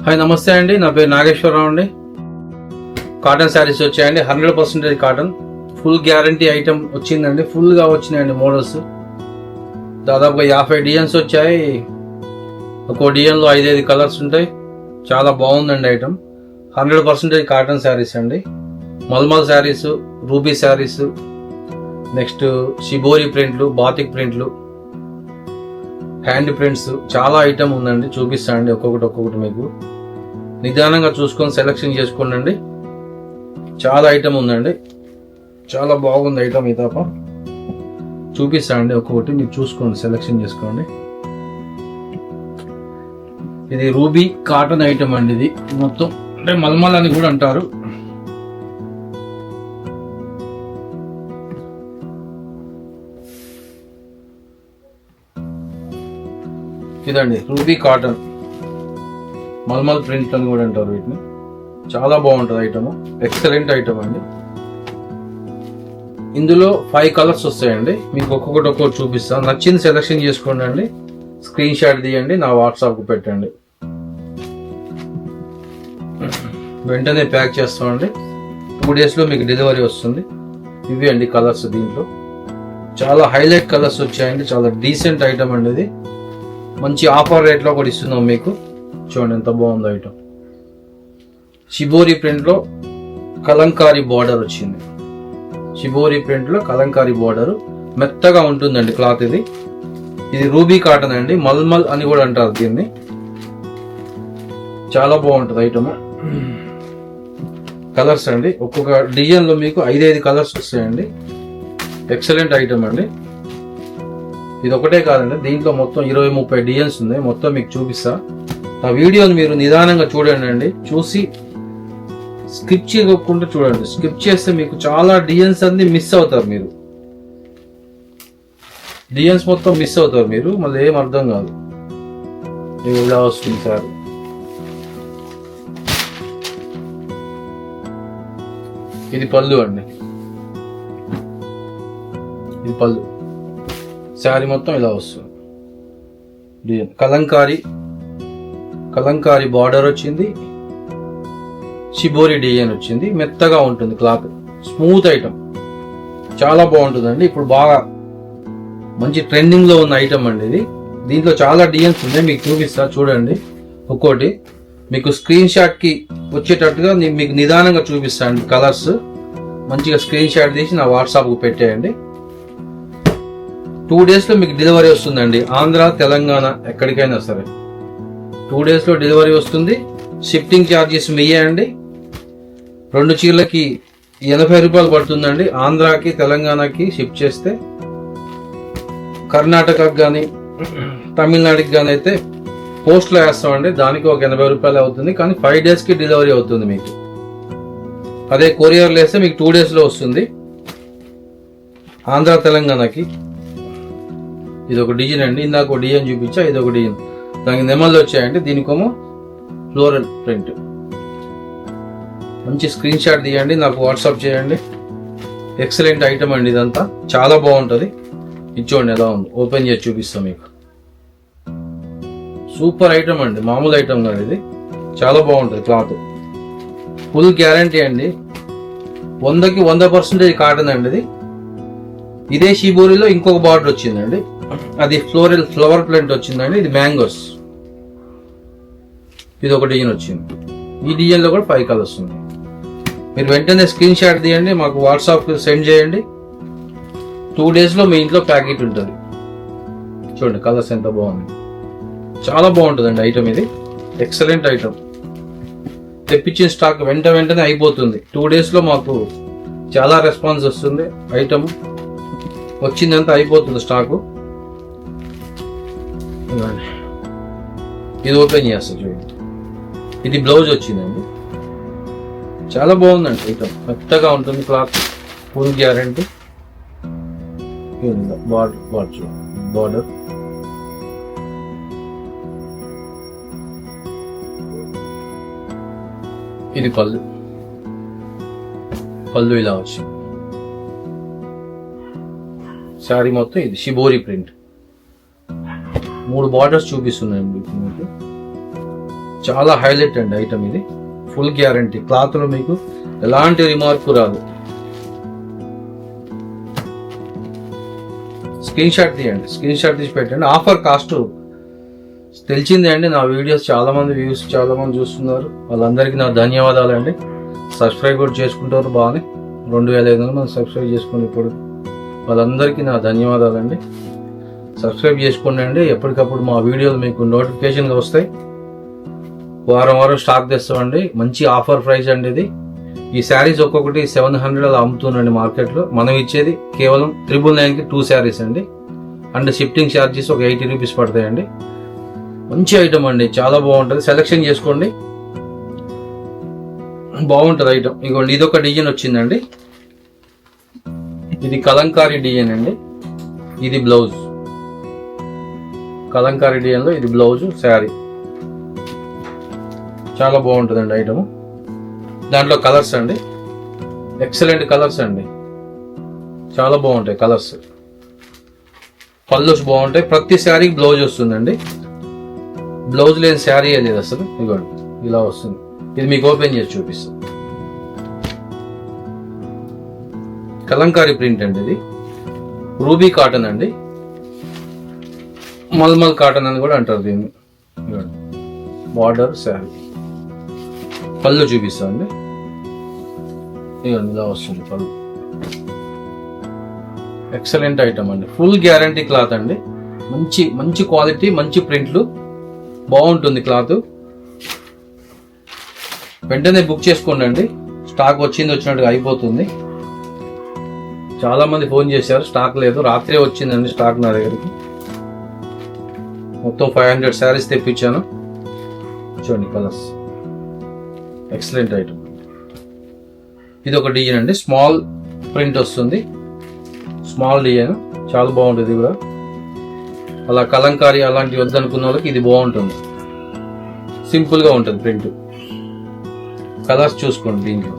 Hi నమస్తే అండి, నా పేరు నాగేశ్వరరావు అండి. కాటన్ శారీస్ వచ్చాయండి, 100% కాటన్, ఫుల్ గ్యారంటీ ఐటమ్ వచ్చిందండి. ఫుల్గా వచ్చినాయండి మోడల్స్. దాదాపుగా 50 డిజైన్స్ వచ్చాయి. ఒక్కో డిజైన్లో 5 కలర్స్ ఉంటాయి. చాలా బాగుందండి ఐటమ్. 100% కాటన్ శారీస్ అండి. Mulmul saris, ruby saris, next shibori ప్రింట్లు, బాతిక్ ప్రింట్లు, హ్యాండ్ ప్రింట్స్, చాలా ఐటమ్ ఉందండి. చూపిస్తానండి ఒక్కొక్కటి మీకు. నిదానంగా చూసుకొని సెలెక్షన్ చేసుకోండి. చాలా ఐటమ్ ఉందండి, చాలా బాగుంది ఐటమ్. ఈ తప్ప చూపిస్తానండి ఒక్కొక్కటి, మీరు చూసుకోండి, సెలెక్షన్ చేసుకోండి. ఇది రూబీ కాటన్ ఐటమ్ అండి. ఇది మొత్తం అంటే మల్మల్ అని కూడా అంటారు. ఇదండి రూబీ కాటన్, మల్మల్ ప్రింట్ అని కూడా అంటారు వీటిని. చాలా బాగుంటుంది ఐటమ్, ఎక్సలెంట్ ఐటమ్ అండి. ఇందులో 5 కలర్స్ వస్తాయండి. మీకు ఒక్కొక్కటి చూపిస్తాను. నచ్చింది సెలెక్షన్ చేసుకోండి అండి. స్క్రీన్ షాట్ తీయండి, నా వాట్సాప్కు పెట్టండి. వెంటనే ప్యాక్ చేస్తామండి. 2 డేస్లో మీకు డెలివరీ వస్తుంది. ఇవి అండి కలర్స్. దీంట్లో చాలా హైలైట్ కలర్స్ వచ్చాయండి. చాలా డీసెంట్ ఐటమ్ అండి. ఇది మంచి ఆఫర్ రేట్లో కూడా ఇస్తున్నాం మీకు. చూడండి ఎంత బాగుందో ఐటమ్. షిబోరి ప్రింట్లో కలంకారీ బార్డర్ వచ్చింది. షిబోరి ప్రింట్లో కలంకారీ బార్డర్, మెత్తగా ఉంటుందండి క్లాత్. ఇది రూబీ కాటన్ అండి, మల్మల్ అని కూడా అంటారు దీన్ని. చాలా బాగుంటుంది ఐటమ్. కలర్స్ అండి, ఒక్కొక్క డిజైన్లో మీకు 5 కలర్స్ వస్తాయండి. ఎక్సలెంట్ ఐటమ్ అండి. ఇది ఒకటే కాదండి, దీంట్లో మొత్తం 20-30 డిజైన్స్ ఉన్నాయి. మొత్తం మీకు చూపిస్తా. ఆ వీడియోని మీరు నిదానంగా చూడండి అండి. చూసి స్కిప్ చేయకుండా చూడండి. స్కిప్ చేస్తే మీకు చాలా డిజైన్స్ అన్ని మిస్ అవుతారు. మీరు డిజైన్స్ మొత్తం మిస్ అవుతారు మీరు, మళ్ళీ ఏం అర్థం కాదు. ఇది ఇలా వస్తుంది సార్. ఇది పళ్ళు అండి. ఇది పళ్ళు. శారీ మొత్తం ఇలా వస్తుంది. డిజైన్ కలంకారీ బార్డర్ వచ్చింది. షిబోరి డిజైన్ వచ్చింది. మెత్తగా ఉంటుంది క్లాత్, స్మూత్ ఐటమ్, చాలా బాగుంటుందండి. ఇప్పుడు బాగా మంచి ట్రెండింగ్ లో ఉన్న ఐటమ్ అండి ఇది. దీంట్లో చాలా డిజైన్స్ ఉన్నాయి, మీకు చూపిస్తా చూడండి. ఒక్కోటి మీకు స్క్రీన్ షాట్ కి వచ్చేటట్టుగా మీకు నిదానంగా చూపిస్తాను. కలర్స్ మంచిగా స్క్రీన్ షాట్ తీసి నా వాట్సాప్ కు పెట్టేయండి. 2 డేస్లో మీకు డెలివరీ వస్తుందండి. ఆంధ్ర, తెలంగాణ, ఎక్కడికైనా సరే 2 డేస్లో డెలివరీ వస్తుంది. షిఫ్టింగ్ ఛార్జెస్ మీయే అండి. 2 చీరలకి 80 రూపాయలు పడుతుందండి. ఆంధ్రాకి, తెలంగాణకి షిఫ్ట్ చేస్తే. కర్ణాటకకి కానీ తమిళనాడుకి కానీ అయితే పోస్ట్లో వేస్తామండి. దానికి ఒక 80 రూపాయలు అవుతుంది. కానీ 5 డేస్కి డెలివరీ అవుతుంది మీకు. అదే కొరియర్లో వేస్తే మీకు 2 డేస్లో వస్తుంది. ఆంధ్ర, తెలంగాణకి. ఇది ఒక డిజైన్ అండి. ఇందాక ఒక డిజైన్ చూపించా, ఇది ఒక డిజైన్. దానికి నెమళ్ళు వచ్చాయండి. దీనికేమో ఫ్లోరల్ ప్రింట్. మంచి స్క్రీన్ షాట్ తీయండి, నాకు వాట్సాప్ చేయండి. ఎక్సలెంట్ ఐటమ్ అండి. ఇదంతా చాలా బాగుంటుంది. ఇచ్చోండి ఎలా ఉంది, ఓపెన్ చేసి చూపిస్తాం మీకు. సూపర్ ఐటమ్ అండి, మామూలు ఐటమ్ కాదు ఇది. చాలా బాగుంటుంది క్లాత్. ఫుల్ గ్యారంటీ అండి. 100కి 100% కాటన్ అండి ఇది. ఇదే షిబోరిలో ఇంకొక బార్డర్ వచ్చిందండి. అది ఫ్లవర్ ప్రింట్ వచ్చిందండి. ఇది మ్యాంగోస్. ఇది ఒక డిజైన్ వచ్చింది. ఈ డిజైన్ లో కూడా 5 కలర్స్ ఉన్నాయి. మీరు వెంటనే స్క్రీన్ షాట్ తీయండి, మాకు వాట్సాప్ సెండ్ చేయండి. 2 డేస్లో మీ ఇంట్లో ప్యాకెట్ ఉంటుంది. చూడండి కలర్స్ ఎంత బాగుంది. చాలా బాగుంటుందండి ఐటమ్ ఇది. Excellent item. తెప్పించిన స్టాక్ వెంటనే అయిపోతుంది. 2 డేస్లో మాకు చాలా రెస్పాన్స్ వస్తుంది. ఐటమ్ వచ్చిందంతా అయిపోతుంది స్టాకు. ఇది ఓపెన్ చేస్తా చూడండి. ఇది బ్లౌజ్ వచ్చిందండి. చాలా బాగుందండి ఐటమ్. మెత్తగా ఉంటుంది క్లాత్, ఫుల్ గ్యారంటీ. బార్డర్ ఇది పళ్ళు ఇలా వచ్చింది. శారీ మొత్తం ఇది షిబోరి ప్రింట్. 3 బార్డర్స్ చూపిస్తున్నాయండి మీకు. చాలా హైలైట్ అండి ఐటమ్ ఇది. ఫుల్ గ్యారంటీ, క్లాత్ లో మీకు ఎలాంటి రిమార్క్ రాదు. స్క్రీన్ షాట్ తీయండి, స్క్రీన్ షాట్ తీసి పెట్టండి. ఆఫర్ కాస్ట్ తెలిసిందే అండి. నా వీడియోస్ చాలా మంది వ్యూస్ చాలా మంది చూస్తున్నారు, వాళ్ళందరికీ నా ధన్యవాదాలు అండి. సబ్స్క్రైబ్ కూడా చేసుకుంటారు బాగానే, 2500 మంది సబ్స్క్రైబ్ చేసుకోండి ఇప్పుడు. వాళ్ళందరికీ నా ధన్యవాదాలు అండి. సబ్స్క్రైబ్ చేసుకోండి అండి. ఎప్పటికప్పుడు మా వీడియోలు మీకు నోటిఫికేషన్గా వస్తాయి. వారం వారం స్టాక్ తెస్తామండి. మంచి ఆఫర్ ప్రైస్ అండి ఇది. ఈ శారీస్ ఒక్కొక్కటి 700 అలా అమ్ముతుందండి మార్కెట్లో. మనం ఇచ్చేది కేవలం 999కి 2 శారీస్ అండి. అండ్ షిఫ్టింగ్ ఛార్జెస్ ఒక 80 రూపీస్ పడతాయండి. మంచి ఐటమ్ అండి, చాలా బాగుంటుంది. సెలెక్షన్ చేసుకోండి, బాగుంటుంది ఐటమ్. ఇదిగోండి, ఇదొక డిజైన్ వచ్చిందండి. ఇది కలంకారీ డిజైన్ అండి. ఇది బ్లౌజ్, కలంకారీ డిజైన్ లో ఇది బ్లౌజ్ శారీ. చాలా బాగుంటుందండి ఐటమ్. దాంట్లో కలర్స్ అండి, ఎక్సలెంట్ కలర్స్ అండి, చాలా బాగుంటాయి కలర్స్. పళ్ళుస్ బాగుంటాయి. ప్రతి శారీకి బ్లౌజ్ వస్తుందండి. బ్లౌజ్ లేని శారీ లేదు అసలు. ఇదిగోండి ఇలా వస్తుంది. ఇది మీకు ఓపెన్ చేసి చూపిస్తాను. కలంకారీ ప్రింట్ అండి ఇది. రూబీ కాటన్ అండి, మల్మల్ కాటన్ అని కూడా అంటారు దీన్ని. బార్డర్ శారీ. పళ్ళు చూపిస్తాను అండి. ఇదిగోండి ఇలా వస్తుంది పళ్ళు. ఎక్సలెంట్ ఐటమ్ అండి, ఫుల్ గ్యారంటీ క్లాత్ అండి. మంచి మంచి క్వాలిటీ, మంచి ప్రింట్లు, బాగుంటుంది క్లాత్. వెంటనే బుక్ చేసుకోండి అండి. స్టాక్ వచ్చినట్టుగా అయిపోతుంది. చాలా మంది ఫోన్ చేశారు, స్టాక్ లేదు. రాత్రే వచ్చిందండి స్టాక్ నా దగ్గరికి. మొత్తం 500 శారీస్ తెప్పించాను. చూడండి కలర్స్, ఎక్సలెంట్ ఐటమ్. ఇది ఒక డిజైన్ అండి, స్మాల్ ప్రింట్ వస్తుంది. స్మాల్ డిజైన్ చాలా బాగుంటుంది కూడా. అలా కలంకారీ అలాంటివి వద్దనుకున్న వాళ్ళకి ఇది బాగుంటుంది. సింపుల్ గా ఉంటుంది ప్రింట్. కలర్స్ చూసుకోండి దీంట్లో.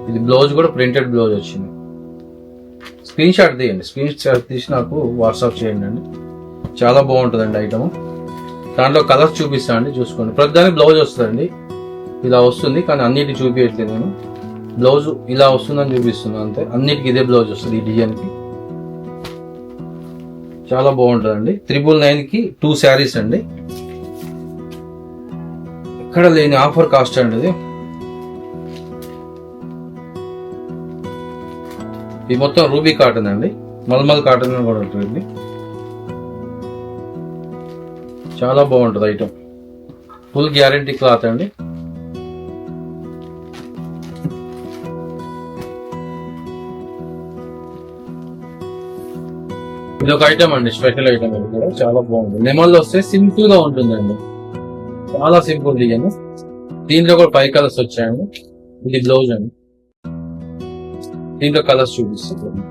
ఇది బ్లౌజ్ కూడా ప్రింటెడ్ బ్లౌజ్ వచ్చింది. స్క్రీన్ షాట్ తీయండి, స్క్రీన్ షాట్ తీసి నాకు వాట్సాప్ చేయండి అండి. చాలా బాగుంటుందండి ఐటమ్. దాంట్లో కలర్స్ చూపిస్తాను అండి, చూసుకోండి. ప్రతిదానికి బ్లౌజ్ వస్తుందండి, ఇలా వస్తుంది. కానీ అన్నిటికి చూపించట్లేదు నేను. బ్లౌజ్ ఇలా వస్తుందని చూపిస్తున్నాను అంతే. అన్నిటికి ఇదే బ్లౌజ్ వస్తుంది ఈ డిజైన్కి. చాలా బాగుంటుందండి. 999కి 2 శారీస్ అండి. ఎక్కడ లేని ఆఫర్ కాస్ట్ అండి ఇది. ఇది మొత్తం రూబీ కాటన్ అండి, మల్మల్ కాటన్ కూడా ఉంటుంది. చాలా బాగుంటుంది ఐటమ్. ఫుల్ గ్యారంటీ క్లాత్ అండి. ఇది ఒక ఐటమ్ అండి, స్పెషల్ ఐటమ్ అది కూడా చాలా బాగుంటుంది. నెమల్లో వస్తే సింపుల్ గా ఉంటుందండి, చాలా సింపుల్ డిజైన్. దీంట్లో కూడా 5 కలర్స్ వచ్చాయండి. ఇది బ్లౌజ్ అండి. దీంట్లో కలర్స్ చూపిస్తుంది.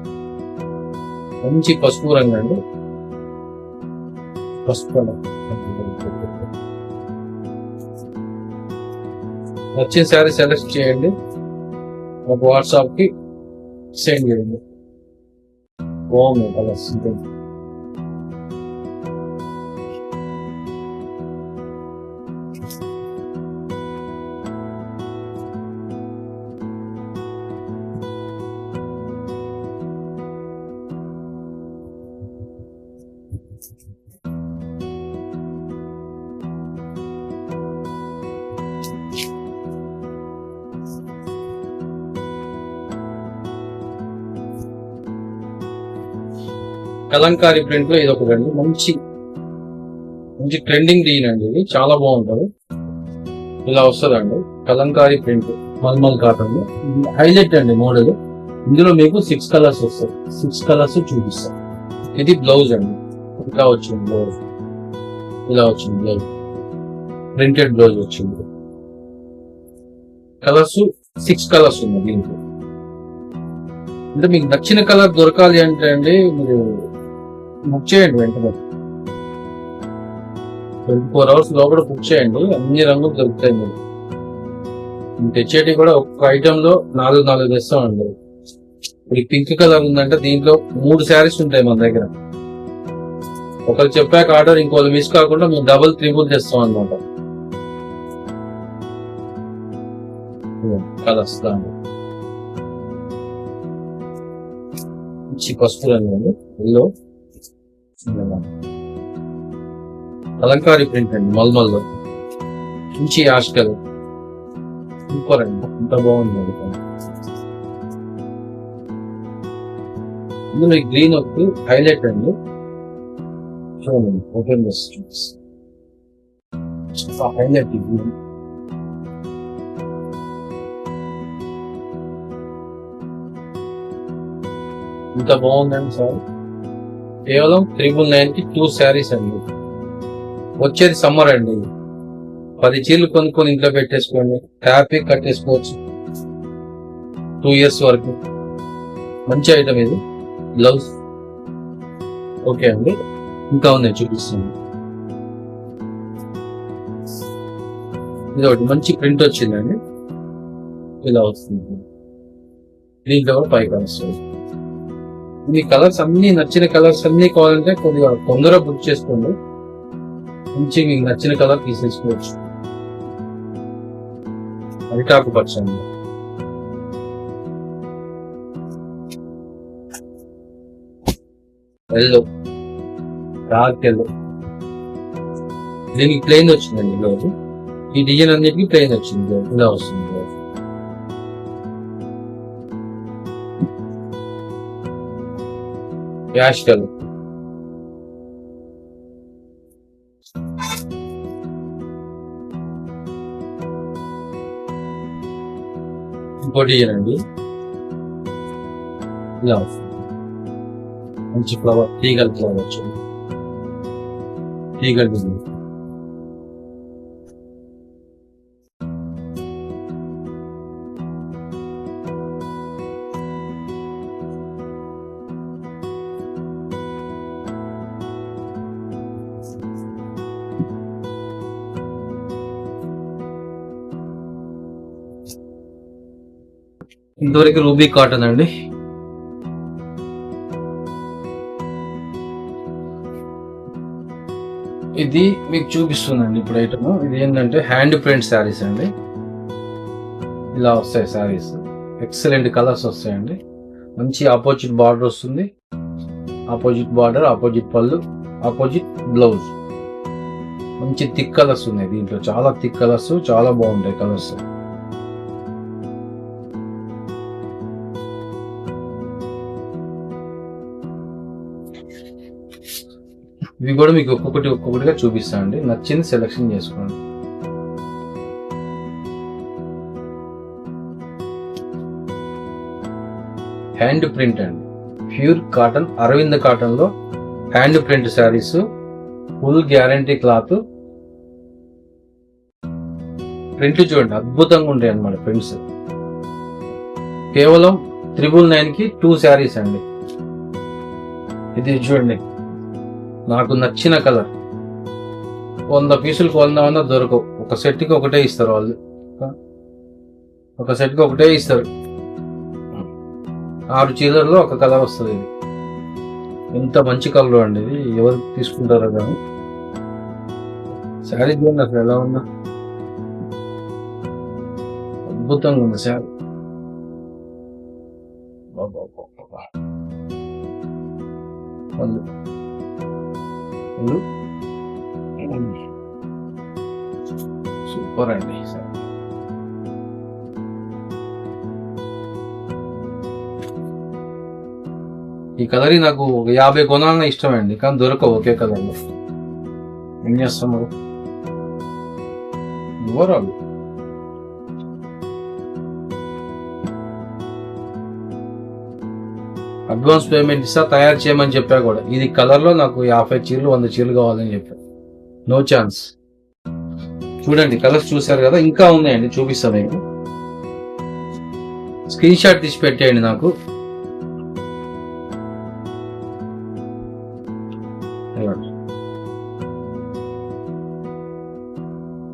మంచి పసుపు రంగు అండి, పసుపు కలర్. వచ్చిన శారీ సెలెక్ట్ చేయండి, ఒక వాట్సాప్ కి సెండ్ చేయండి. బాగుంది కలర్స్. కలంకారీ ప్రింట్ లో ఇది ఒకటి అండి. మంచి మంచి ట్రెండింగ్ డిజైన్ అండి. ఇది చాలా బాగుంటుంది. ఇలా వస్తుందండి kalamkari print, mulmul cotton. Highlight అండి మోడల్. ఇందులో మీకు 6 కలర్స్ వస్తాయి. 6 కలర్స్ చూపిస్తాయి. ఇది బ్లౌజ్ అండి. ఇలా వచ్చింది బ్లౌజ్, ఇలా వచ్చింది బ్లౌజ్, ప్రింటెడ్ బ్లౌజ్ వచ్చింది. కలర్స్ 6 కలర్స్ ఉన్నాయి దీంట్లో. అంటే మీకు నచ్చిన కలర్ దొరకాలి అంటే అండి మీరు బుక్ చేయండి వెంటనే. 24 hours లోపల బుక్ చేయండి. అన్ని రంగులు దొరుకుతాయి మీరు. తెచ్చేటి కూడా ఒక్క ఐటమ్ లో 4 తెస్తామండి. ఇప్పుడు పింక్ కలర్ ఉందంటే దీంట్లో 3 శారీస్ ఉంటాయి మన దగ్గర. ఒకరు చెప్పాక ఆర్డర్ ఇంకోళ్ళు మిస్ కాకుండా మేము 2, 3 తెస్తాం అనమాట. కలర్స్ దాంట్లో మంచి పసుపు రంగు, ఎల్లో, అలంకారీ ప్రింట్ అండి, మల్మల్లో మంచి యాష్ కలర్, సూపర్ అండి, ఎంత బాగుంది. ఇందులో ఈ గ్రీన్ ఒకటి హైలైట్ అండి, చూడండి ఓపెన్ చేసి హైలైట్ ఈ గ్రీన్. ఇంత బాగుందండి సార్. కేవలం 999కి 2 శారీస్ అండి. వచ్చేది సమ్మర్ అండి, 10 చీరలు కొనుక్కొని ఇంట్లో పెట్టేసుకోండి, హ్యాపీ కట్టేసుకోవచ్చు 2 years వరకు. మంచి ఐటమ్ ఇది. బ్లౌజ్ ఓకే అండి, ఇంకా ఉంది చూపిస్తాను. ఇది ఒకటి మంచి ప్రింట్ వచ్చిందండి, ఇలా వస్తుంది. దీంట్లో కూడా 5 కలర్స్. ఈ కలర్స్ అన్ని నచ్చిన కలర్స్ అన్ని కావాలంటే కొద్దిగా తొందరగా బుక్ చేసుకోండి, మంచి మీకు నచ్చిన కలర్ తీసేసుకోవచ్చు. అరిటాకు పచ్చండి, ఎల్లో, డార్క్ ఎల్లో. దీనికి ప్లెయిన్ వచ్చిందండి ఈరోజు. ఈ డిజైన్ అన్నిటికీ ప్లెయిన్ వచ్చింది, ఇలా వస్తుంది. యాష్ కలర్, ఇంకో డిజైన్ అండి, ఇలా వస్తుంది. మంచి ఫ్లవర్, తీగల్ ఫ్లవర్ వచ్చింది, తీగల్ డిజైన్. ఇంతవరకు రూబీ కాటన్ అండి. ఇది మీకు చూపిస్తుందండి ఇప్పుడు ఐటమ్. ఇది ఏంటంటే హ్యాండ్ ప్రింట్ శారీస్ అండి, ఇలా వస్తాయి శారీస్. ఎక్సలెంట్ కలర్స్ వస్తాయండి. మంచి ఆపోజిట్ బార్డర్ వస్తుంది, ఆపోజిట్ బార్డర్, ఆపోజిట్ పళ్ళు, ఆపోజిట్ బ్లౌజ్. మంచి థిక్ కలర్స్ ఉన్నాయి దీంట్లో, చాలా థిక్ కలర్స్, చాలా బాగుంటాయి కలర్స్. ఇవి కూడా మీకు ఒక్కొక్కటిగా చూపిస్తాను అండి, నచ్చింది సెలెక్షన్ చేసుకోండి. హ్యాండ్ ప్రింట్ అండి, ప్యూర్ కాటన్, అరవింద్ కాటన్ లో hand print saris, full guarantee cloth. Print చూడండి అద్భుతంగా ఉంటాయి అన్నమాట ప్రింట్స్. కేవలం 999కి 2 శారీస్ అండి. ఇది చూడండి, నాకు నచ్చిన కలర్. 100 పీసులు కొందామన్నా దొరకవు, ఒక సెట్కి ఒకటే ఇస్తారు వాళ్ళు, ఒక సెట్కి ఒకటే ఇస్తారు. 6 చీరల్లో ఒక కలర్ వస్తుంది. ఇది ఎంత మంచి కలర్ అండి, ఇది ఎవరు తీసుకుంటారో కానీ. శారీ చూడండి అసలు ఎలా ఉందా, అద్భుతంగా ఉంది శారీ. సూపర్ అండి. ఈ కలర్ నాకు 50 కొనాలన్న ఇష్టం అండి, కానీ దొరకవు ఒకే కలర్ లో. ఏం చేస్తాం మరి, ఓవరాల్ అడ్వాన్స్ పేమెంట్ ఇస్తా, తయారు చేయమని చెప్పా కూడా. ఇది కలర్ లో నాకు 50 చీరలు 100 చీరలు కావాలని చెప్పా, నో ఛాన్స్. చూడండి కలర్స్ చూసారు కదా, ఇంకా ఉన్నాయండి, చూపిస్తాను మీకు. స్క్రీన్ షాట్ తీసి పెట్టేయండి నాకు.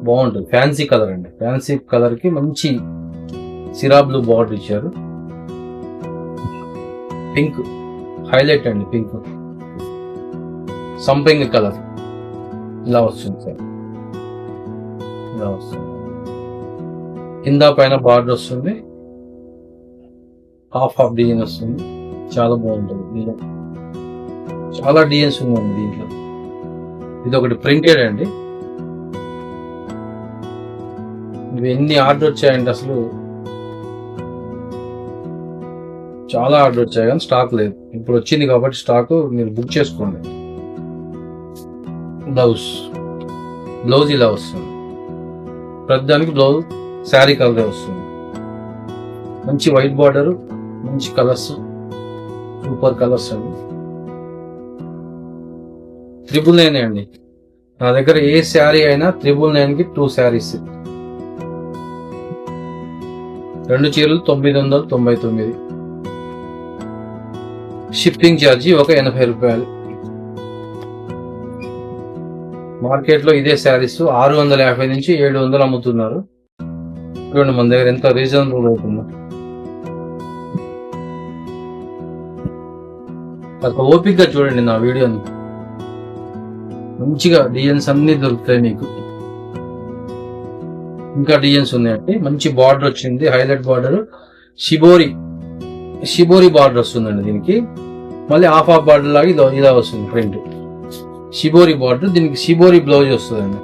బాగుంటుంది, ఫ్యాన్సీ కలర్ అండి. ఫ్యాన్సీ కలర్ కి మంచి సిరా బ్లూ బార్డర్ ఇచ్చారు. పింక్ హైలైట్ అండి, పింక్ సంపింగ్ కలర్ ఇలా వస్తుంది సార్, ఇలా వస్తుంది. కింద పైన బార్డర్ వస్తుంది, హాఫ్ డిజైన్ వస్తుంది. చాలా బాగుంటుంది డిజైన్. చాలా డిజైన్స్ ఉన్నాయండి దీంట్లో. ఇది ఒకటి ప్రింటెడ్ అండి. ఇవి ఎన్ని ఆర్డర్ వచ్చాయండి, అసలు చాలా ఆర్డర్ వచ్చాయి కానీ స్టాక్ లేదు. ఇప్పుడు వచ్చింది కాబట్టి స్టాక్ మీరు బుక్ చేసుకోండి. బ్లౌజ్ ఇలా వస్తుంది. ప్రతిదానికి బ్లౌజ్ శారీ కలర్ వస్తుంది. మంచి వైట్ బార్డర్, మంచి కలర్స్, సూపర్ కలర్స్ అండి. 999 అండి. నా దగ్గర ఏ శారీ అయినా 999కి 2 శారీస్. 2 చీరలు 999. షిప్పింగ్ ఛార్జీ ఒక 80 రూపాయలు. మార్కెట్లో ఇదే శారీస్ 650 నుంచి 700 అమ్ముతున్నారు. చూడండి మన దగ్గర ఎంత రీజనబుల్ అవుతుందో. ఓపికగా చూడండి నా వీడియోని. మంచిగా డిజైన్స్ అన్ని దొరుకుతాయి మీకు. ఇంకా డిజైన్స్ ఉన్నాయండి. మంచి బార్డర్ వచ్చింది, హైలైట్ బార్డర్, షిబోరి బార్డర్ వస్తుందండి దీనికి. మళ్ళీ హాఫ్ బార్డర్ లాగా ఇలా వస్తుంది ప్రింట్. షిబోరి బార్డర్, దీనికి షిబోరి బ్లౌజ్ వస్తుందండి.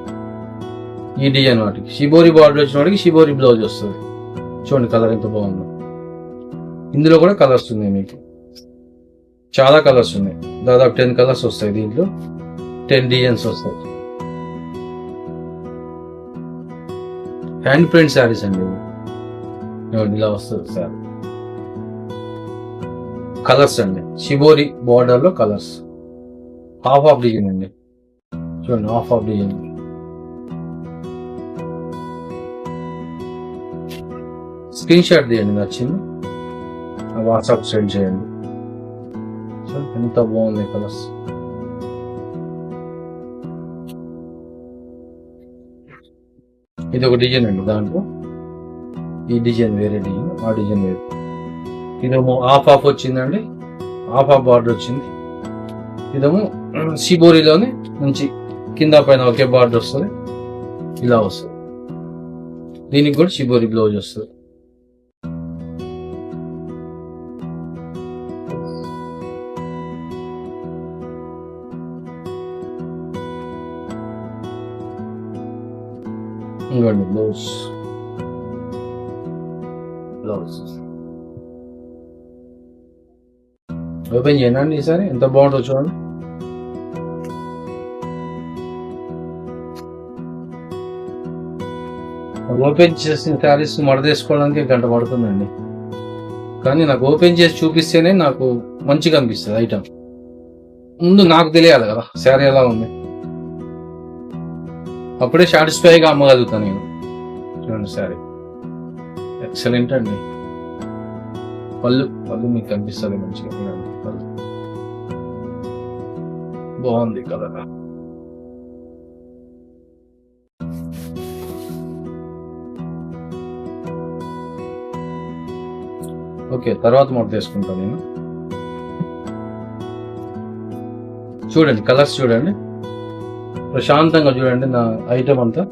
ఈ డిజైన్ వాటికి షిబోరి బార్డర్ వచ్చిన వాటికి షిబోరి బ్లౌజ్ వస్తుంది. చూడండి కలర్ ఎంత బాగుందో. ఇందులో కూడా కలర్స్ ఉన్నాయి మీకు, చాలా కలర్స్ ఉన్నాయి. దాదాపు 10 కలర్స్ వస్తాయి దీంట్లో. 10 డిజైన్స్ వస్తాయి. హ్యాండ్ ప్రింట్ శారీస్ అండి. ఇలా వస్తుంది శారీ. కలర్స్ అండి, షిబోరి బార్డర్ లో కలర్స్. హాఫ్ డిజైన్ అండి. చూడండి హాఫ్ డిజైన్. స్క్రీన్ షాట్ తీయండి నచ్చింది, వాట్సాప్ సెండ్ చేయండి. ఎంత బాగుంది కలర్స్. ఇది ఒక డిజైన్ అండి. దాంట్లో ఈ డిజైన్ వేరే డిజైన్, ఆ డిజైన్ వేరే. ఇదేమో హాఫ్ వచ్చిందండి, హాఫ్ బార్డర్ వచ్చింది. ఇదేమో షిబోరిలోనే మంచి కింద పైన ఒకే బార్డర్ వస్తుంది, ఇలా వస్తుంది. దీనికి కూడా షిబోరి బ్లౌజ్ వస్తుంది. ఇంకోండి బ్లౌజ్ ఓపెన్ చేయండి ఈసారి. ఎంత బాగుంటుందో చూడండి. ఓపెన్ చేసిన శారీస్ మడదేసుకోవడానికి గంట పడుతుందండి. కానీ నాకు ఓపెన్ చేసి చూపిస్తేనే నాకు మంచిగా అనిపిస్తుంది ఐటమ్. ముందు నాకు తెలియాలి కదా శారీ ఎలా ఉంది, అప్పుడే సాటిస్ఫైగా అమ్మగలుగుతాను నేను. చూడండి శారీ ఎక్సలెంట్ అండి. పళ్ళు మీకు కనిపిస్తుంది మంచిగా. పళ్ళు బాగుంది కలర్. ఓకే, తర్వాత మొదలు తీసుకుంటాను నేను. చూడండి కలర్స్ చూడండి, ప్రశాంతంగా చూడండి నా ఐటమ్ అంతా.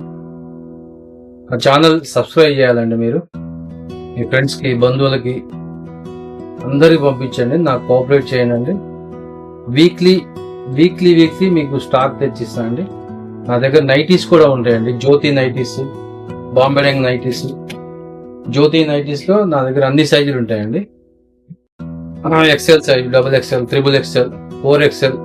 నా ఛానల్ సబ్స్క్రైబ్ చేయాలండి మీరు. మీ ఫ్రెండ్స్కి, బంధువులకి అందరికి పంపించండి. నాకు కోఆపరేట్ చేయండి. వీక్లీ మీకు స్టాక్ తెచ్చిస్తానండి. నా దగ్గర నైటీస్ కూడా ఉంటాయండి. జ్యోతి నైటీస్, బాంబెడంగ్ నైటీస్. జ్యోతి నైటీస్లో నా దగ్గర అన్ని సైజులు ఉంటాయండి. XL size, XXL, XXL, 4XL.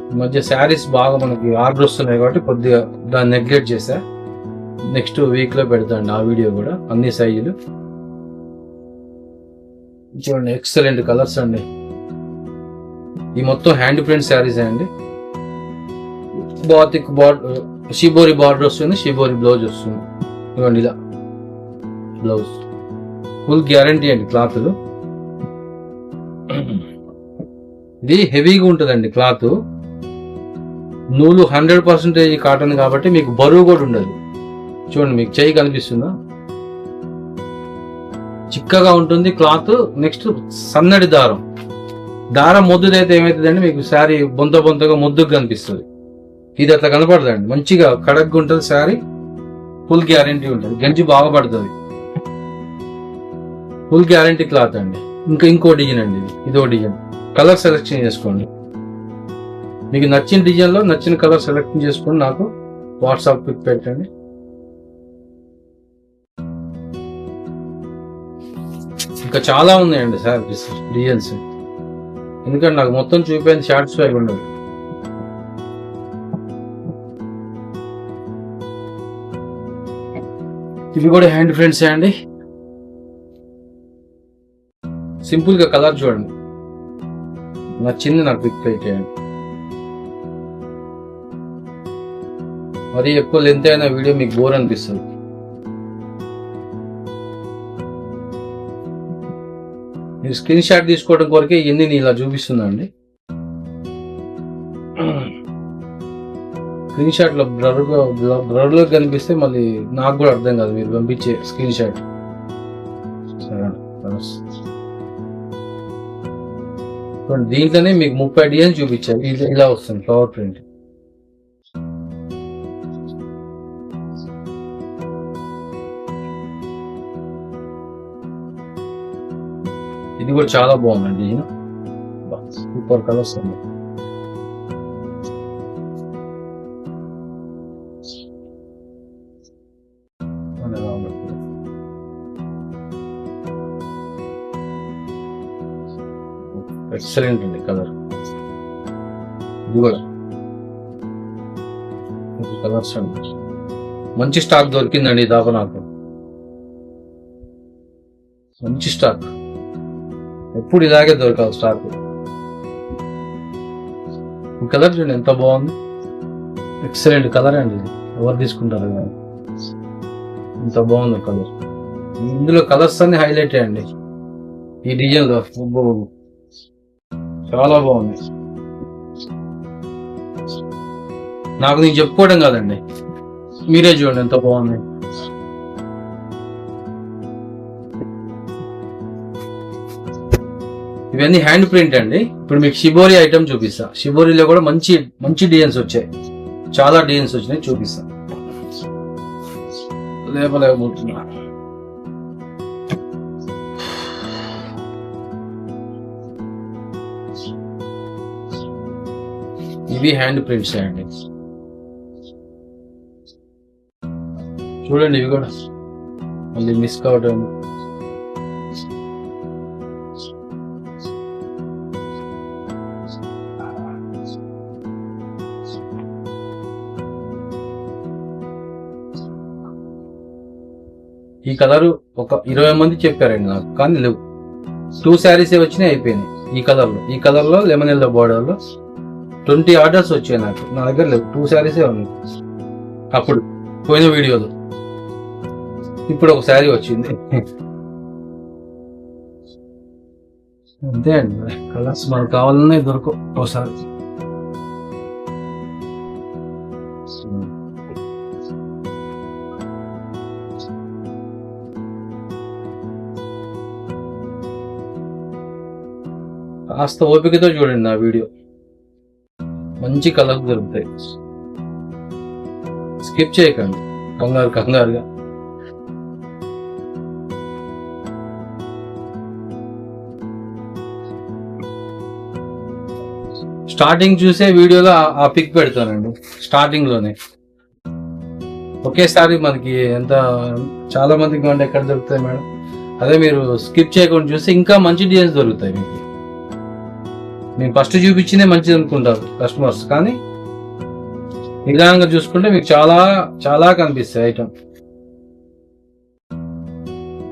ఈ మధ్య శారీస్ బాగా మనకి ఆర్డర్ వస్తున్నాయి కాబట్టి కొద్దిగా దాన్ని నెగ్లెక్ట్ చేశా. నెక్స్ట్ వీక్లో పెడతాండి ఆ వీడియో కూడా. అన్ని సైజులు చూడండి, ఎక్సలెంట్ కలర్స్ అండి. ఈ మొత్తం హ్యాండ్ ప్రింట్ శారీస్ అండి. బాతిక్ బార్డర్, షిబోరి బార్డర్ వస్తుంది, షిబోరి బ్లౌజ్ వస్తుంది. ఇవ్వండి ఇలా బ్లౌజ్. ఫుల్ గ్యారంటీ అండి క్లాత్లు. ఇది హెవీగా ఉంటుందండి క్లాత్. నూలు 100% కాటన్ కాబట్టి మీకు బరువు కూడా ఉండదు. చూడండి మీకు చెయ్యి కనిపిస్తుందా, చిక్కగా ఉంటుంది క్లాత్. నెక్స్ట్ సన్నటి దారం మొద్దుదైతే ఏమవుతుందండి మీకు శారీ బొంతగా మొద్దుగా కనిపిస్తుంది. ఇది అట్లా కనపడదండి, మంచిగా కడగ్గా ఉంటుంది శారీ, ఫుల్ గ్యారంటీ ఉంటుంది, గంజి బాగా పడుతుంది, ఫుల్ గ్యారంటీ క్లాత్ అండి. ఇంకో డిజైన్ అండి, ఇదో డిజైన్. కలర్ సెలెక్షన్ చేసుకోండి, మీకు నచ్చిన డిజైన్లో నచ్చిన కలర్ సెలెక్షన్ చేసుకొని నాకు వాట్సాప్ పిక్ పెట్టండి. ఇంకా చాలా ఉన్నాయండి సార్ డిజైన్స్, ఎందుకంటే నాకు మొత్తం చూపేది సాటిస్ఫై ఉండదు. ఇవి కూడా హ్యాండ్ ప్రింట్స్ అండి. సింపుల్ గా కలర్ చూడండి, నచ్చింది నాకు పిక్ పెట్టేయండి. మరి ఎక్కువ లెంత్ అయిన వీడియో మీకు బోర్ అనిపిస్తుంది. మీరు స్క్రీన్ షాట్ తీసుకోవడం కొరకే ఇవన్నీ నేను ఇలా చూపిస్తుందండి. స్క్రీన్ షాట్ లో బ్లర్ లో కనిపిస్తే మళ్ళీ నాకు కూడా అర్థం కాదు మీరు పంపించే స్క్రీన్ షాట్. దీంట్లోనే మీకు 30 డిజైన్స్ చూపించారు, ఇలా వస్తుంది ఫ్లవర్ ప్రింట్. ఇది కూడా చాలా బాగుందండి, సూపర్ కలర్స్ ఉంది. ఎక్సలెంట్ అండి కలర్. ఇది కూడా కలర్స్ అండి, మంచి స్టాక్ దొరికిందండి దాకా నాకు, మంచి స్టాక్. ఎప్పుడు ఇలాగే దొరకాలి స్టాక్. ఈ కలర్ చూడండి ఎంత బాగుంది, ఎక్సలెంట్ కలర్ అండి. ఇది ఎవరు తీసుకుంటారు కదా, ఎంత బాగుంది కలర్. ఇందులో కలర్స్ అన్ని హైలైట్ అండి ఈ డిజైన్ లో, చాలా బాగుంది. నాకు నేను చెప్పుకోవడం కాదండి, మీరే చూడండి ఎంత బాగుంది. ఇవన్నీ హ్యాండ్ ప్రింట్ అండి. ఇప్పుడు మీకు షిబోరి ఐటమ్ చూపిస్తా. షిబోరిలో కూడా మంచి మంచి డిజైన్స్ వచ్చాయి, చాలా డిజైన్స్ వచ్చినాయి, చూపిస్తా. లేపలేకపోతున్నా. ఇవి హ్యాండ్ ప్రింట్స్ అండి, చూడండి. ఇవి కూడా మళ్ళీ మిస్ కావడం. ఈ కలర్ ఒక 20 మంది చెప్పారండి నాకు, కానీ లేవు. 2 శారీస్ వచ్చినాయి, అయిపోయినాయి. ఈ కలర్ లో లెమన్ ఎల్లో బోర్డర్ లో 20 ఆర్డర్స్ వచ్చాయి నాకు, నా దగ్గర లేవు. 2 శారీసే ఉన్నాయి అప్పుడు పోయిన వీడియోలో. ఇప్పుడు ఒక శారీ వచ్చింది, అంతే అండి. కలర్స్ మనకు కావాలనే దొరకవు ఒకసారి. కాస్త ఓపికతో చూడండి నా వీడియో, మంచి కలర్స్ దొరుకుతాయి. స్కిప్ చేయకండి కంగారుగా. స్టార్టింగ్ చూసే వీడియోలో ఆ పిక్ పెడతానండి, స్టార్టింగ్ లోనే. ఒకేసారి మనకి చాలా మందికి అంటే ఎక్కడ దొరుకుతాయి మేడం. అదే మీరు స్కిప్ చేయకుండా చూస్తే ఇంకా మంచి డిజైన్స్ దొరుకుతాయి మీకు. నేను ఫస్ట్ చూపించిందే మంచిది అనుకుంటారు కస్టమర్స్, కానీ నిదానంగా చూసుకుంటే మీకు చాలా చాలా కనిపిస్తాయి ఐటమ్.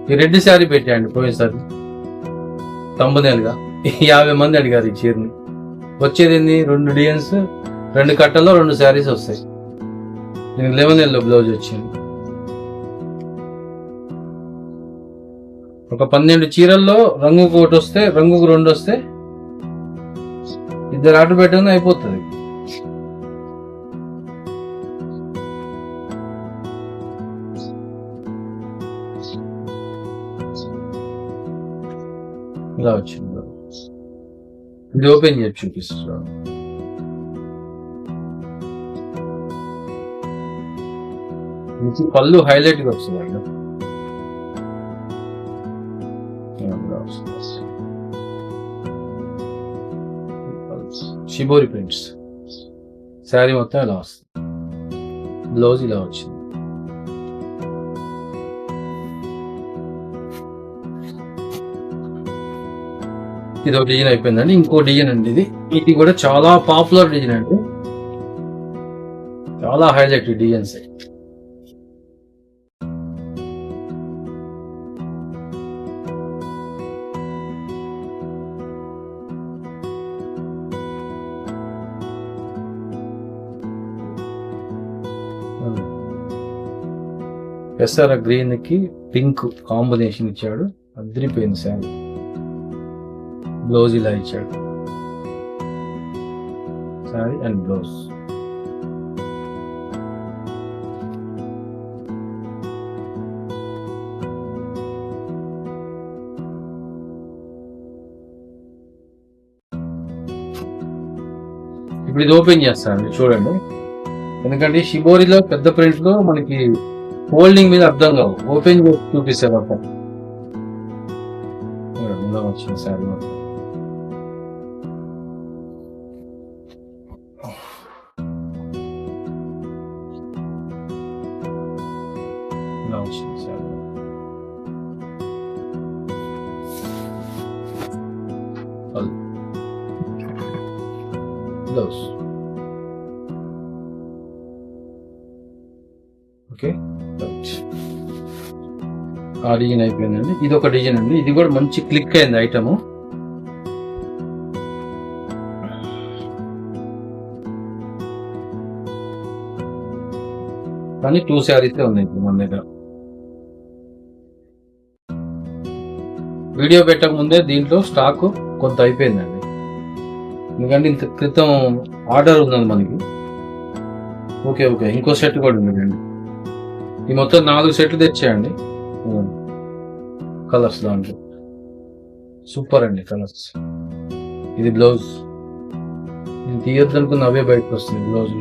ఈ రెడ్ శారీ పెట్టండి పోయేసారి తంబనేలుగా 50 మంది అడిగారు ఈ చీరని. వచ్చేది 2 డిజైన్స్, 2 కట్టల్లో 2 శారీస్ వస్తాయి. దీనికి లెమన్ ఎల్లో బ్లౌజ్ వచ్చింది. ఒక 12 చీరల్లో రంగుకు 1 వస్తే, రంగుకు 2 వస్తే 2 ఆర్డర్ పెట్టగానే అయిపోతుంది. ఇలా వచ్చింది. ఇది ఓపెన్ చేసి చూపిస్తాను. మంచి పళ్ళు హైలైట్గా వస్తుందండి. షిబోరి ప్రింట్స్ శారీ మొత్తం ఇలా వస్తుంది. బ్లౌజ్ ఇలా వచ్చింది. ఇది ఒక డిజైన్ అయిపోయిందండి. ఇంకో డిజైన్ అండి ఇది కూడా చాలా పాపులర్ డిజైన్ అండి, చాలా హైలైట్ డిజైన్స్. పెసర గ్రీన్ కి పింక్ కాంబినేషన్ ఇచ్చాడు, అదిరిపోయింది శారీ. బ్లౌజ్ ఇలా ఇచ్చాడు, శారీ అండ్ బ్లౌజ్. ఇప్పుడు ఇది ఓపెన్ చేస్తానండి, చూడండి. ఎందుకంటే షిబోరిలో పెద్ద ప్రింట్ లో మనకి ఫోల్డింగ్ మీద అర్థం కావు, ఓపెన్ చేసి చూపిస్తే మొత్తం ఇలా వచ్చింది శారీ మొత్తం. ఇలా వచ్చింది శారీ. బ్లౌజ్. ఓకే, ఆ డిజైన్ అయిపోయిందండి. ఇది ఒక డిజైన్ అండి, ఇది కూడా మంచి క్లిక్ అయింది ఐటమ్. కానీ 2 శారీస్ ఉన్నాయి ఇప్పుడు మన దగ్గర. వీడియో పెట్టక ముందే దీంట్లో స్టాక్ కొంత అయిపోయిందండి, ఎందుకంటే ఇంత క్రితం ఆర్డర్ ఉందండి మనకి. ఓకే ఓకే, ఇంకో సెట్ కూడా ఉందండి. ఈ మొత్తం 4 సెట్లు తెచ్చేయండి. కలర్స్ దాంట్లో సూపర్ అండి కలర్స్. ఇది బ్లౌజ్, ఇది తీయొద్దు అనుకున్న అవే బయటకు వస్తుంది బ్లౌజ్.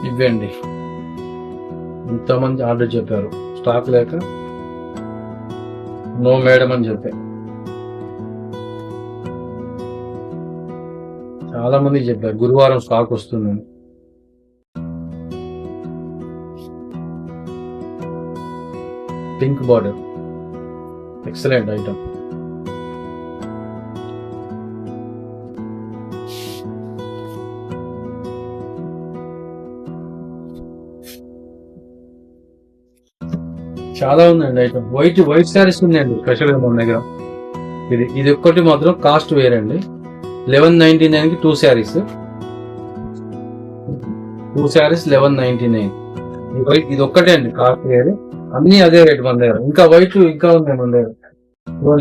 ఇవ్వండి, ఎంతమంది ఆర్డర్ చెప్పారు, స్టాక్ లేక నో మేడం అని చెప్పారు. చాలా మంది చెప్పారు గురువారం స్టాక్ వస్తుందని. Pink border, excellent item. చాలా ఉందండి ఐటమ్. వైట్ శారీస్ ఉన్నాయండి స్పెషల్గా మన దగ్గర. ఇది ఒక్కటి మాత్రం కాస్ట్ వేరండి, 1199 కి 2 శారీస్. 2 శారీస్ 1199. ఇది ఒక్కటే అండి కాస్ట్ వేరే, అన్ని అదే రేట్ మన దగ్గర. ఇంకా వైట్ ఇంకా ఉంది మన దగ్గర.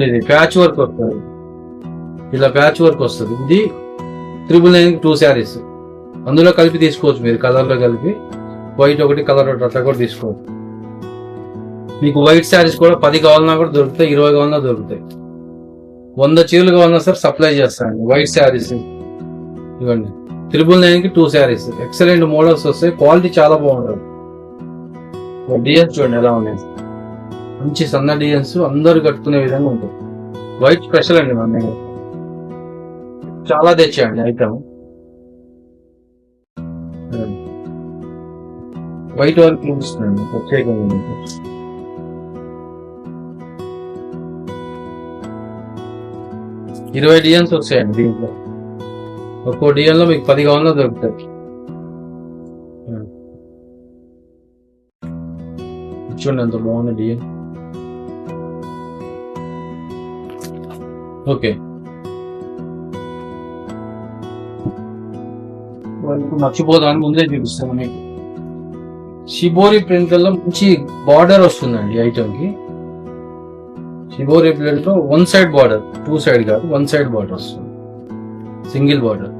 ఇది ప్యాచ్ వర్క్ వస్తుంది, ఇలా ప్యాచ్ వర్క్ వస్తుంది. ఇది 999 కి 2 శారీస్. అందులో కలిపి తీసుకోవచ్చు మీరు, కలర్లో కలిపి. వైట్ ఒకటి, కలర్ ఒకటి, అట్లా కూడా తీసుకోవచ్చు. మీకు వైట్ శారీస్ కూడా 10 కావాలన్నా కూడా దొరుకుతాయి, 20 కావాలన్నా దొరుకుతాయి. 100 చీరలు కావాలన్నా సార్ సప్లై చేస్తాను వైట్ శారీస్. ఇవ్వండి, 999 కి 2 శారీస్. ఎక్సలెంట్ మోడల్స్ వస్తాయి, క్వాలిటీ చాలా బాగుంటుంది. డిజైన్స్ చూడండి ఎలా ఉన్నాయి, మంచి సన్న డిజైన్స్, అందరు కట్టుకునే విధంగా ఉంటుంది. వైట్ స్పెషల్ అండి మన దగ్గర, చాలా తెచ్చాయండి ఐటమ్. వైట్ వర్క్ చూపిస్తున్నాండి ప్రత్యేకంగా. 20 డిజైన్స్ వస్తాయండి దీంట్లో. ఒక్కో డిజైన్ లో మీకు 10 కావాలన్నా దొరుకుతాయి. చూడండి ఎంత బాగుంది డిజైన్. ఓకే, మర్చిపోదామని ముందే చూపిస్తాను మీకు. షిబోరి ప్రింట్లలో మంచి బార్డర్ వస్తుందండి ఐటమ్ కి. షిబోరి ప్రింట్ లో 1 సైడ్ బార్డర్, 2 సైడ్ కాదు, 1 సైడ్ బార్డర్ వస్తుంది, సింగిల్ బార్డర్.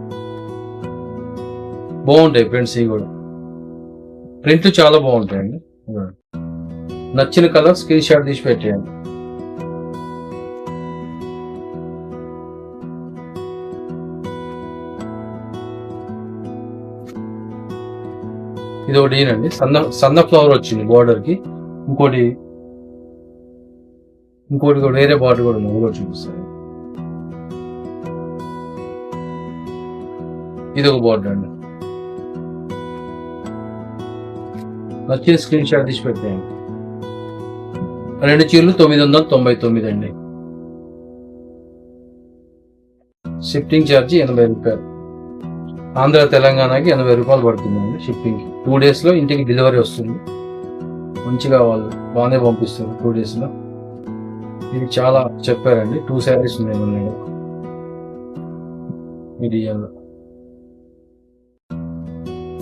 బాగుంటాయి ప్రింట్స్ ఇవి కూడా. ప్రింట్లు చాలా బాగుంటాయండి. నచ్చిన కలర్ స్క్రీన్ షాట్ తీసి పెట్టేయండి. ఇది ఒకటి ఏనండి, సన్న ఫ్లవర్ వచ్చింది బార్డర్ కి. ఇంకోటి కూడా వేరే బార్డర్ కూడా ఉంది, కూడా చూపిస్తాను. ఇది ఒక బార్డర్ అండి. నచ్చిన స్క్రీన్ షాట్ తీసి పెట్టేయండి. 2 చీరలు 999 అండి. షిఫ్టింగ్ ఛార్జ్ 80 రూపాయలు. ఆంధ్ర తెలంగాణకి 80 రూపాయలు పడుతుందండి షిప్పింగ్. 2 days లో ఇంటికి డెలివరీ వస్తుంది. మంచిగా వాళ్ళు బాగానే పంపిస్తారు 2 days లో. ఇది చాలా చెప్పారండి. 2 sarees ఉన్నాయి ఈ డిజైన్లో.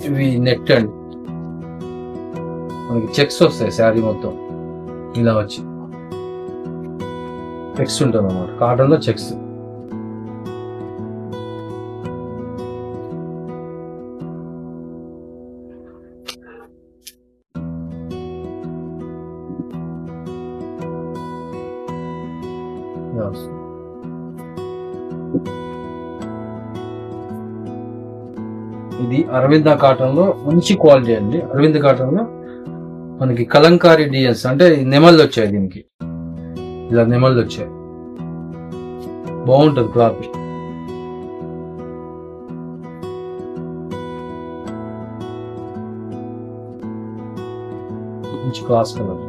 ఇవి నెట్ అండి, మనకి చెక్స్ వస్తాయి శారీ మొత్తం ఇలా వచ్చి. చెక్స్ ఉంటుంది అన్నమాట, కాటన్ లో చెక్స్. ఇది అరవింద కాటన్ లో మంచి క్వాలిటీ అండి. అరవింద కాటన్ లో మనకి కలంకారీ డిజైన్స్ అంటే నెమళ్ళు వచ్చాయి, దీనికి ఇలా నెమళ్ళు వచ్చాయి. బాగుంటుంది క్లాత్. మంచి క్లాస్ కలర్.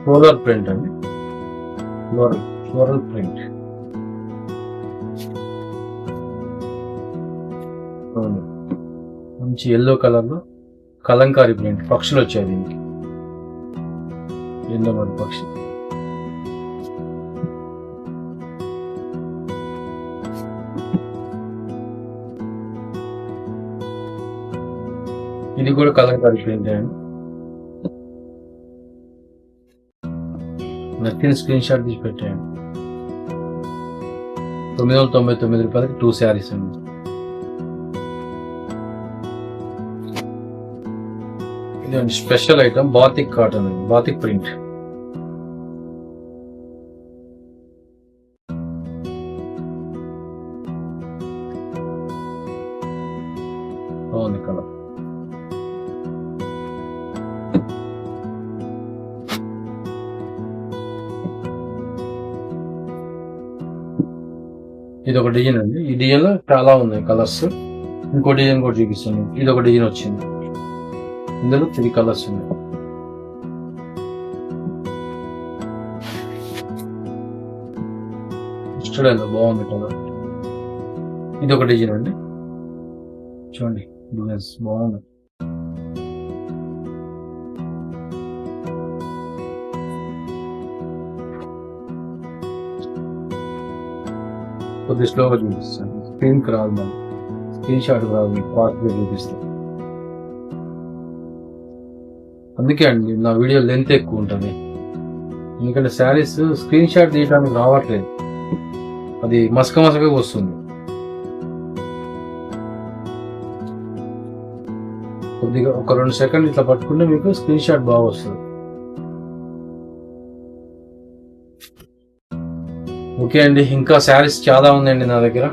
ఫ్లోరల్ ప్రింట్ అండి, ఫ్లోరల్ ప్రింట్. మంచి ఎల్లో కలర్ లో కలంకారీ ప్రింట్. పక్షులు వచ్చాయి దీనికి, ఎల్లో మరి పక్షి. ఇది కూడా కలంకారీ ప్రింట్ అండి. నచ్చిన స్క్రీన్ షాట్ తీసి పెట్టేయండి. 999 రూపాయలకి 2 sarees అండి. ఇదండి స్పెషల్ ఐటమ్, బాతిక్ కాటన్ అండి, బాతిక్ ప్రింట్. బాగుంది కలర్. ఇది ఒక డిజైన్ అండి. ఈ డిజైన్ లో చాలా ఉన్నాయి కలర్స్. ఇంకో డిజైన్ కూడా చూపిస్తాను. ఇది ఒక డిజైన్ వచ్చింది, ఇందులో 3 కలర్స్ ఉన్నాయి. స్టూడియోలో బాగుంది కలర్. ఇది ఒక డిజైన్ అండి, చూడండి డిజైన్స్ బాగుంది. కొద్ది స్లోగా చూపిస్తాను, స్క్రీన్కి రాదు, మనం స్క్రీన్ షాట్ రాదు, ఫాస్ట్గా చూపిస్తాను. అందుకే అండి నా వీడియో లెంత్ ఎక్కువ ఉంటుంది, ఎందుకంటే శారీస్ స్క్రీన్ షాట్ తీయడానికి రావట్లేదు, అది మసకగా వస్తుంది. కొద్దిగా ఒక 2 సెకండ్లు ఇట్లా పట్టుకుంటే మీకు స్క్రీన్ షాట్ బాగా వస్తుంది. ఓకే అండి, ఇంకా శారీస్ చాలా ఉందండి నా దగ్గర.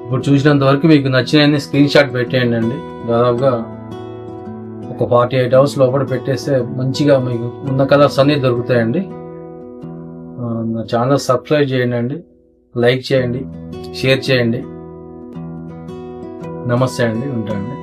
ఇప్పుడు చూసినంత వరకు మీకు నచ్చినవన్నీ స్క్రీన్ షాట్ పెట్టేయండి అండి. దాదాపుగా ఒక 48 hours లోపల పెట్టేస్తే మంచిగా మీకు ఉన్న కలర్స్ అన్నీ దొరుకుతాయండి. నా ఛానల్ సబ్స్క్రైబ్ చేయండి అండి, లైక్ చేయండి, షేర్ చేయండి. నమస్తే అండి, ఉంటానండి.